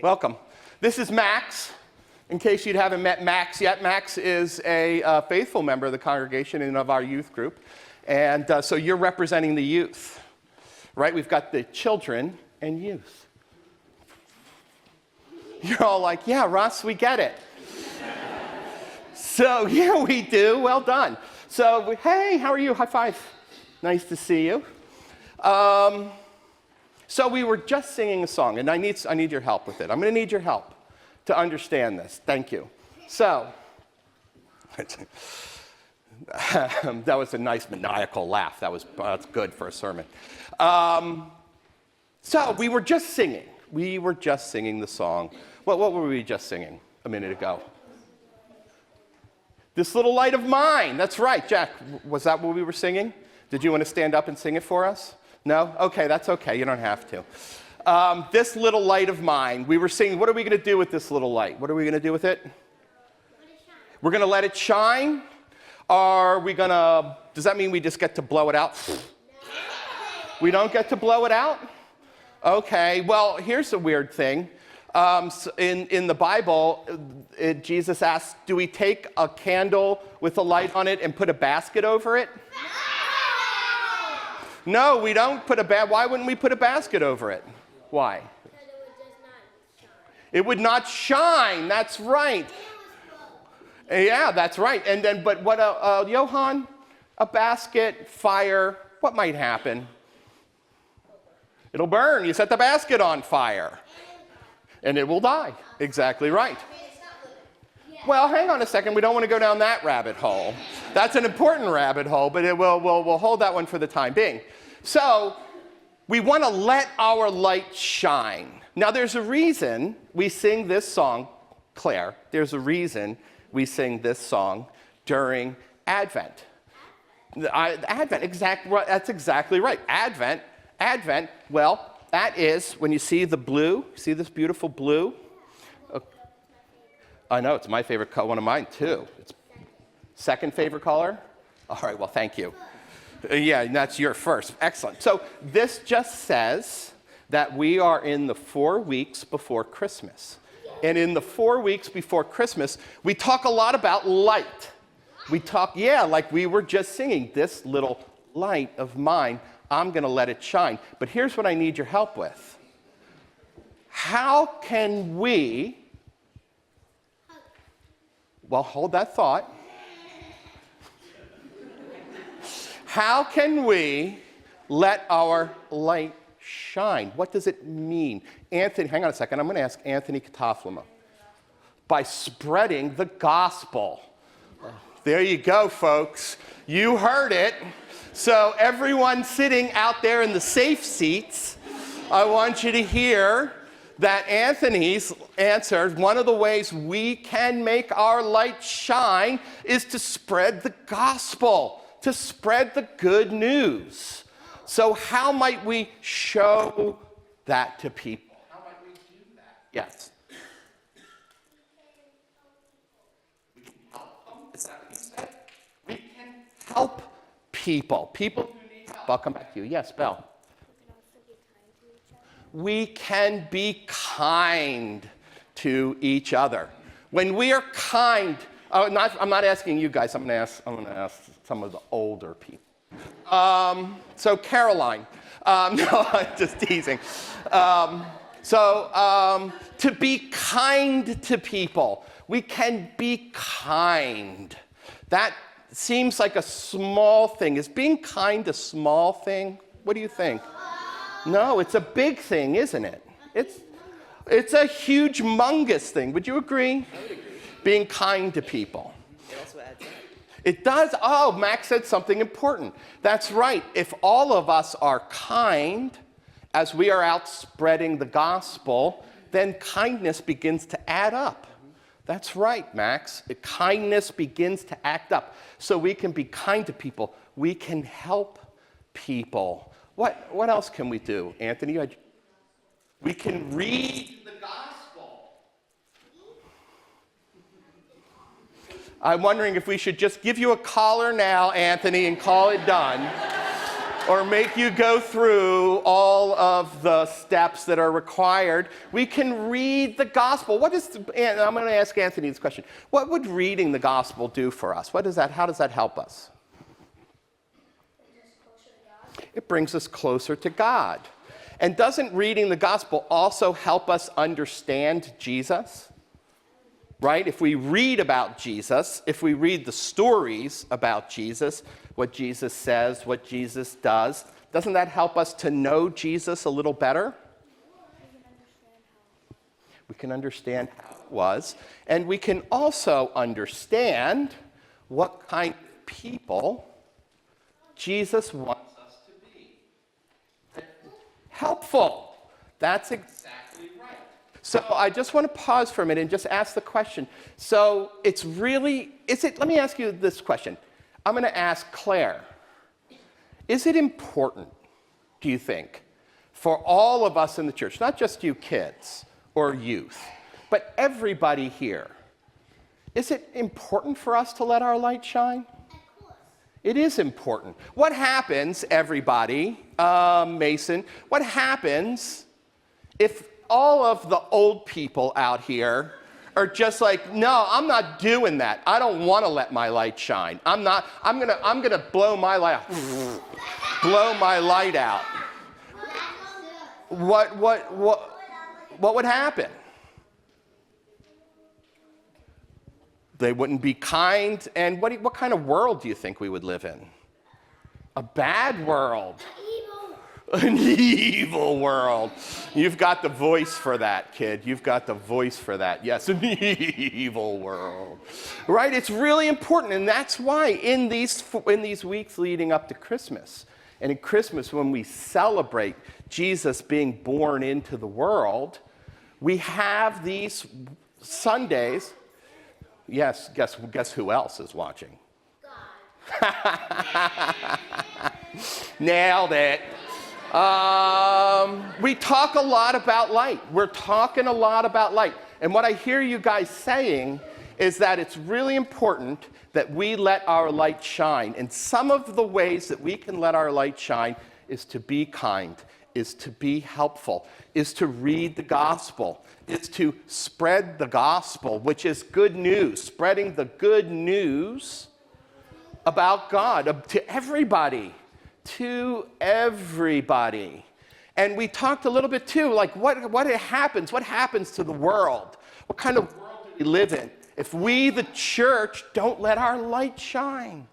Welcome. This is Max. In case you haven't met Max yet, Max is a faithful member of the congregation and of our youth group. And so you're representing the youth, right? We've got the children and youth. You're all like, yeah, Russ, we get it. So, yeah, we do. Well done. So, hey, how are you? High five. Nice to see you. So we were just singing a song, and I need your help with it. I'm going to need your help to understand this. Thank you. So, that was a nice maniacal laugh. That's good for a sermon. So we were just singing. We were just singing the song. What were we just singing a minute ago? This Little Light of Mine. That's right. Jack, was that what we were singing? Did you want to stand up and sing it for us? No? Okay, that's okay. You don't have to. This little light of mine. We were singing, what are we going to do with this little light? What are we going to do with it? We're going to let it shine? Are we going to, does that mean we just get to blow it out? We don't get to blow it out? Okay, well, here's a weird thing. In the Bible, Jesus asks, do we take a candle with a light on it and put a basket over it? No, we don't put why wouldn't we put a basket over it? Why? Because it would just not shine. It would not shine, that's right. Yeah, that's right. And then, but what, Johan, a basket, fire, what might happen? It'll burn. You set the basket on fire. And it will die. Exactly right. Well, hang on a second. We don't want to go down that rabbit hole. That's an important rabbit hole, but we'll hold that one for the time being. So we want to let our light shine. Now, there's a reason we sing this song, Claire. There's a reason we sing this song during Advent. Advent, that's exactly right. Advent, well, that is when you see the blue, see this beautiful blue? I know, it's my favorite color, one of mine too. It's second favorite color? All right, well, thank you. Yeah, that's your first. Excellent. So this just says that we are in the 4 weeks before Christmas. And in the 4 weeks before Christmas, we talk a lot about light. We talk, like we were just singing, this little light of mine, I'm going to let it shine. But here's what I need your help with. How can we... Well, hold that thought. How can we let our light shine? What does it mean? Anthony, hang on a second. I'm going to ask Anthony Kataflama. By spreading the gospel. There you go, folks. You heard it. So everyone sitting out there in the safe seats, I want you to hear that Anthony's answer, one of the ways we can make our light shine is to spread the gospel, to spread the good news. So how might we show that to people? How might we do that? Yes. Is that what you said? We can help people. People who need help. I'll come back to you. Yes, Belle. We can be kind to each other. When we are kind, I'm not asking you guys, I'm going to ask some of the older people. So Caroline, no, I'm just teasing. To be kind to people, we can be kind. That seems like a small thing. Is being kind a small thing? What do you think? No, it's a big thing, isn't it? It's a huge, humongous thing. Would you agree? I would agree. Being kind to people. It also adds up. It does. Oh, Max said something important. That's right. If all of us are kind as we are out spreading the gospel, then kindness begins to add up. That's right, Max. Kindness begins to act up. So we can be kind to people. We can help people. What else can we do, Anthony? We can read the gospel. I'm wondering if we should just give you a collar now, Anthony, and call it done. or make you go through all of the steps that are required. We can read the gospel. And I'm going to ask Anthony this question. What would reading the gospel do for us? How does that help us? It brings us closer to God. And doesn't reading the gospel also help us understand Jesus? Right? If we read about Jesus, if we read the stories about Jesus, what Jesus says, what Jesus does, doesn't that help us to know Jesus a little better? We can understand how it was. And we can also understand what kind of people Jesus wants us to be. Helpful. That's exactly right. So I just want to pause for a minute and just ask the question. So let me ask you this question. I'm going to ask Claire. Is it important, do you think, for all of us in the church, not just you kids or youth, but everybody here, is it important for us to let our light shine? Of course. It is important. What happens, everybody, Mason, what happens if all of the old people out here are just like, no, I'm not doing that. I don't want to let my light shine. I'm gonna blow my light out. Blow my light out. What would happen? They wouldn't be kind. And what kind of world do you think we would live in? A bad world. An evil world. You've got the voice for that, kid. You've got the voice for that. Yes, an evil world. Right? It's really important, and that's why in these weeks leading up to Christmas, and in Christmas when we celebrate Jesus being born into the world, we have these Sundays. Yes, guess who else is watching? God. Nailed it. We talk a lot about light. We're talking a lot about light. And what I hear you guys saying is that it's really important that we let our light shine. And some of the ways that we can let our light shine is to be kind, is to be helpful, is to read the gospel, is to spread the gospel, which is good news, spreading the good news about God to everybody. To everybody. And we talked a little bit too, like what happens to the world? What kind of world do we live in if we, the church, don't let our light shine?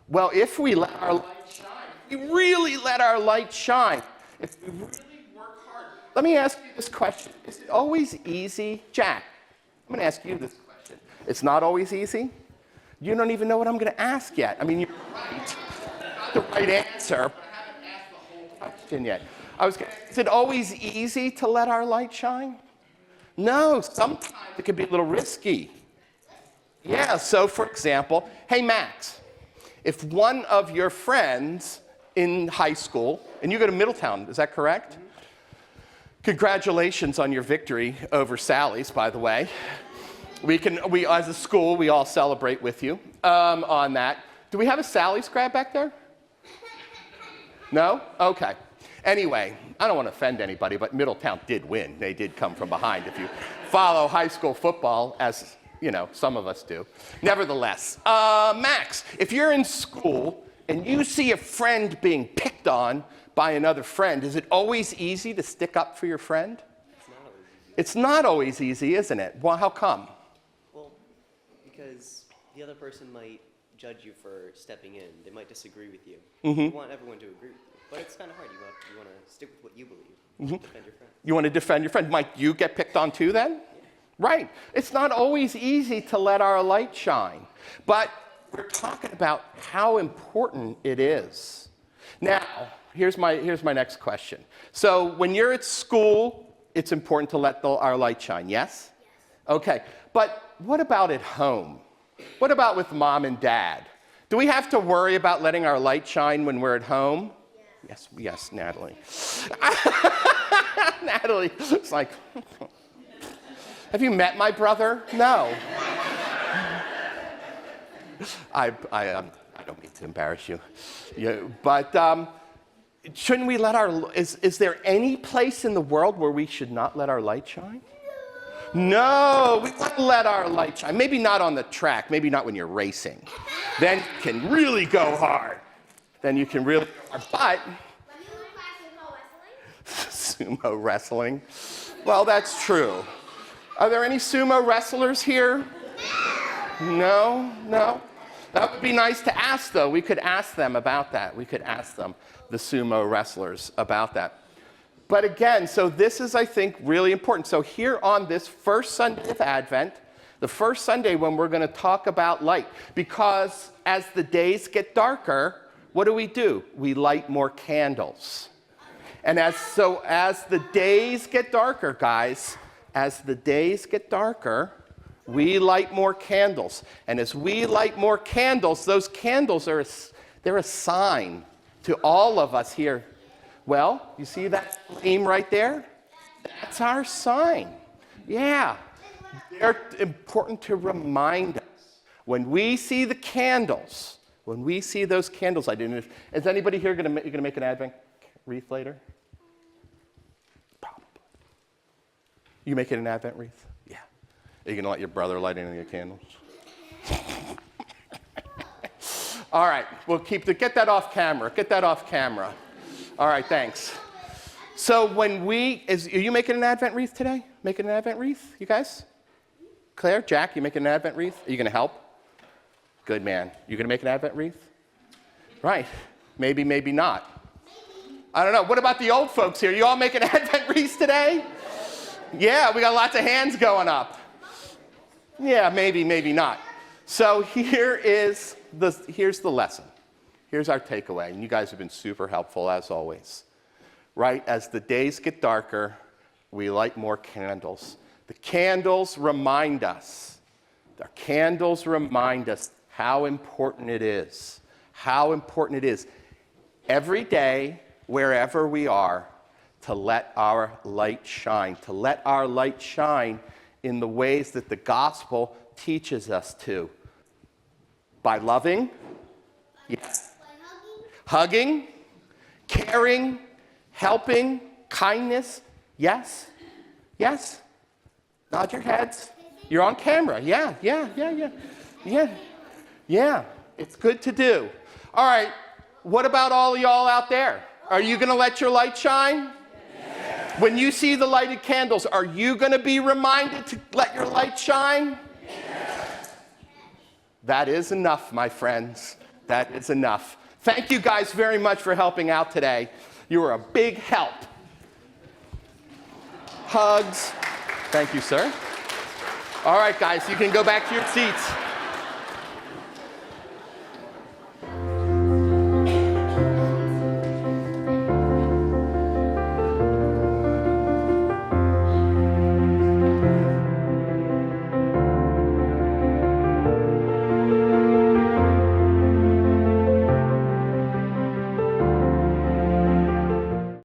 Well, if we let our light shine, if we really let our light shine, if we really work hard. Let me ask you this question. Is it always easy? Jack, I'm going to ask you this question. It's not always easy? You don't even know what I'm going to ask yet. I mean, you're right. The right answer, but I haven't asked the whole question yet. Is it always easy to let our light shine? No, sometimes it can be a little risky. Yeah, so for example, hey Max, if one of your friends in high school, and you go to Middletown, is that correct? Mm-hmm. Congratulations on your victory over Sally's, by the way. We as a school, we all celebrate with you on that. Do we have a Sally's crab back there? No? Okay. Anyway, I don't want to offend anybody, but Middletown did win. They did come from behind if you follow high school football, as you know, some of us do. Nevertheless, Max, if you're in school and you see a friend being picked on by another friend, is it always easy to stick up for your friend? It's not always easy, isn't it? Well, how come? Well, because the other person might judge you for stepping in. They might disagree with you. Mm-hmm. You want everyone to agree with you. But it's kind of hard. You want to stick with what you believe. Defend your friend. You want to defend your friend. Might you get picked on too then? Yeah. Right. It's not always easy to let our light shine. But we're talking about how important it is. Now, here's my next question. So when you're at school, it's important to let our light shine, yes? Okay. But what about at home? What about with mom and dad? Do we have to worry about letting our light shine when we're at home? Yes, Natalie. Natalie, it's like, have you met my brother? No. I'm don't mean to embarrass you. Yeah, but shouldn't we let is there any place in the world where we should not let our light shine? No, we want to let our light shine. Maybe not on the track, maybe not when you're racing. Then you can really go hard. Then you can really go hard. But sumo wrestling. Well, that's true. Are there any sumo wrestlers here? No? That would be nice to ask, though. We could ask them about that. We could ask them, the sumo wrestlers, about that. But again, so this is, I think, really important. So here on this first Sunday of Advent, the first Sunday when we're going to talk about light, because as the days get darker, what do? We light more candles. And as the days get darker, guys, as the days get darker, we light more candles. And as we light more candles, those candles they're a sign to all of us here. Well, you see that flame right there? That's our sign. Yeah. They're important to remind us. When we see the candles, when we see those candles, is anybody here going to make an Advent wreath later? Probably. You making an Advent wreath? Yeah. Are you going to let your brother light any of your candles? All right. We'll get that off camera. Get that off camera. All right, thanks. So are you making an Advent wreath today? Making an Advent wreath, you guys? Claire, Jack, you making an Advent wreath? Are you going to help? Good man. You going to make an Advent wreath? Right. Maybe, maybe not. I don't know. What about the old folks here? You all making Advent wreaths today? Yeah, we got lots of hands going up. Yeah, maybe, maybe not. So here's the lesson. Here's our takeaway, and you guys have been super helpful as always. Right? As the days get darker, we light more candles. The candles remind us. The candles remind us how important it is. How important it is every day, wherever we are, to let our light shine. To let our light shine in the ways that the gospel teaches us to. By loving. Yes. Hugging, caring, helping, kindness. Yes? Yes? Nod your heads. You're on camera. Yeah. It's good to do. All right. What about all y'all out there? Are you going to let your light shine? Yes. When you see the lighted candles, are you going to be reminded to let your light shine? Yes. That is enough, my friends. That is enough. Thank you guys very much for helping out today. You were a big help. Hugs. Thank you, sir. All right, guys, you can go back to your seats.